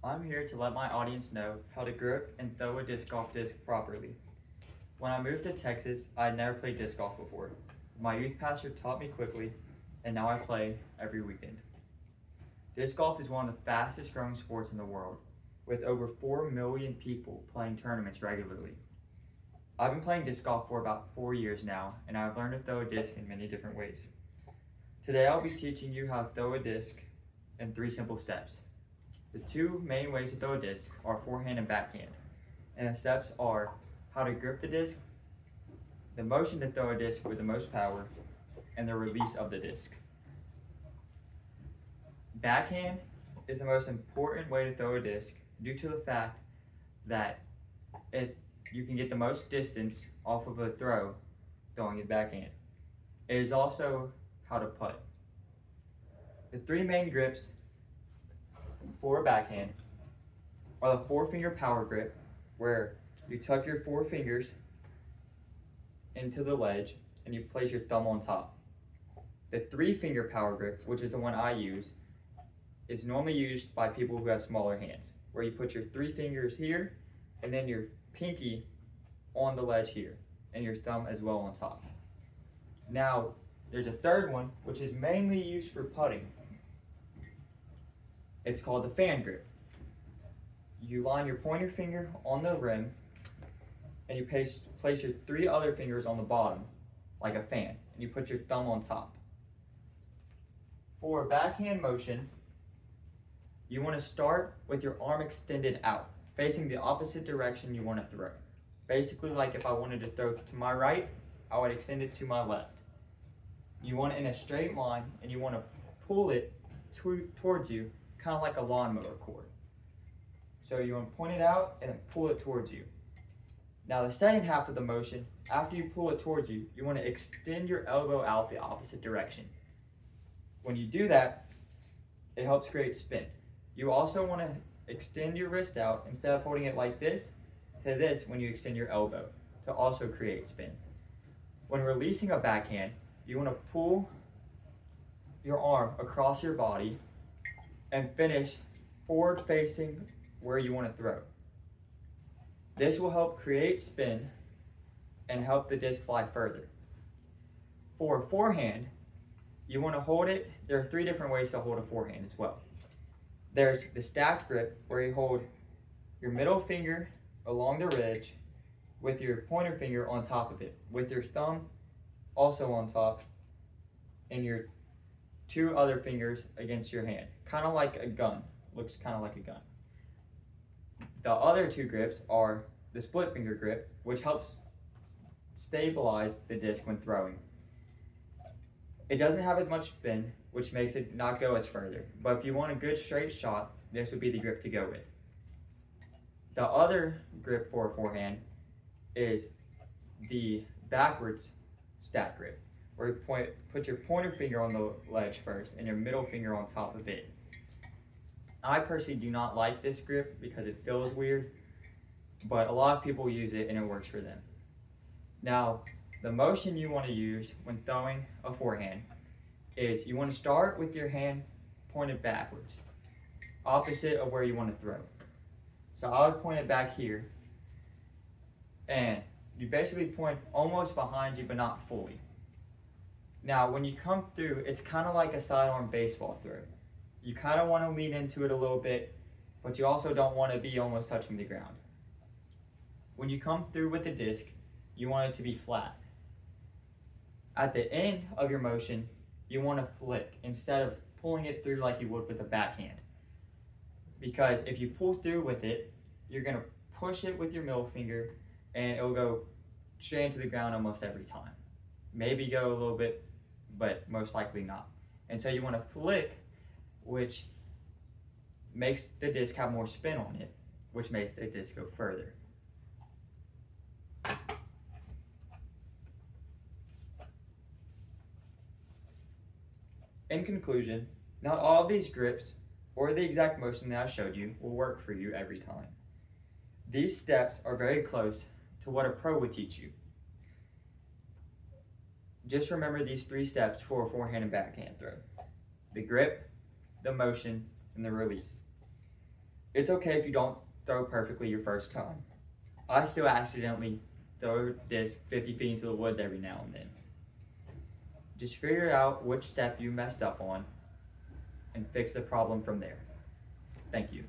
I'm here to let my audience know how to grip and throw a disc golf disc properly. When I moved to Texas, I had never played disc golf before. My youth pastor taught me quickly, and now I play every weekend. Disc golf is one of the fastest growing sports in the world, with over 4 million people playing tournaments regularly. I've been playing disc golf for about 4 years now, and I've learned to throw a disc in many different ways. Today I'll be teaching you how to throw a disc in 3 simple steps. The 2 main ways to throw a disc are forehand and backhand, and the steps are how to grip the disc, the motion to throw a disc with the most power, and the release of the disc. Backhand is the most important way to throw a disc due to the fact that you can get the most distance off of a throw throwing it backhand. It is also how to putt. The 3 main grips for a backhand are the 4-finger power grip, where you tuck your 4 fingers into the ledge and you place your thumb on top. The 3-finger power grip, which is the one I use, is normally used by people who have smaller hands, where you put your 3 fingers here and then your pinky on the ledge here and your thumb as well on top. Now, there's a 3rd one, which is mainly used for putting. It's called the fan grip. You line your pointer finger on the rim and you place your 3 other fingers on the bottom like a fan, and you put your thumb on top. For a backhand motion, you want to start with your arm extended out, facing the opposite direction you want to throw. Basically, like if I wanted to throw to my right, I would extend it to my left. You want it in a straight line, and you want to pull it towards you, kind of like a lawnmower cord. So you want to point it out and then pull it towards you. Now the second half of the motion, after you pull it towards you, you want to extend your elbow out the opposite direction. When you do that, it helps create spin. You also want to extend your wrist out instead of holding it like this to this when you extend your elbow to also create spin. When releasing a backhand, you want to pull your arm across your body and finish forward facing where you want to throw. This will help create spin and help the disc fly further. For a forehand, you want to hold it. There are 3 different ways to hold a forehand as well. There's the stacked grip, where you hold your middle finger along the ridge with your pointer finger on top of it, with your thumb also on top, and your 2 other fingers against your hand, kind of like a gun. Looks kind of like a gun. The other 2 grips are the split finger grip, which helps stabilize the disc when throwing. It doesn't have as much spin, which makes it not go as further. But if you want a good straight shot, this would be the grip to go with. The other grip for a forehand is the backwards stack grip, where you put your pointer finger on the ledge first and your middle finger on top of it. I personally do not like this grip because it feels weird, but a lot of people use it and it works for them. Now, the motion you want to use when throwing a forehand is you want to start with your hand pointed backwards, opposite of where you want to throw. So I would point it back here, and you basically point almost behind you but not fully. Now, when you come through, it's kind of like a sidearm baseball throw. You kind of want to lean into it a little bit, but you also don't want to be almost touching the ground. When you come through with the disc, you want it to be flat. At the end of your motion, you want to flick instead of pulling it through like you would with a backhand. Because if you pull through with it, you're going to push it with your middle finger and it'll go straight into the ground almost every time. Maybe go a little bit, but most likely not. And so you want to flick, which makes the disc have more spin on it, which makes the disc go further. In conclusion, not all of these grips or the exact motion that I showed you will work for you every time. These steps are very close to what a pro would teach you. Just remember these 3 steps for a forehand and backhand throw: the grip, the motion, and the release. It's okay if you don't throw perfectly your first time. I still accidentally throw this 50 feet into the woods every now and then. Just figure out which step you messed up on and fix the problem from there. Thank you.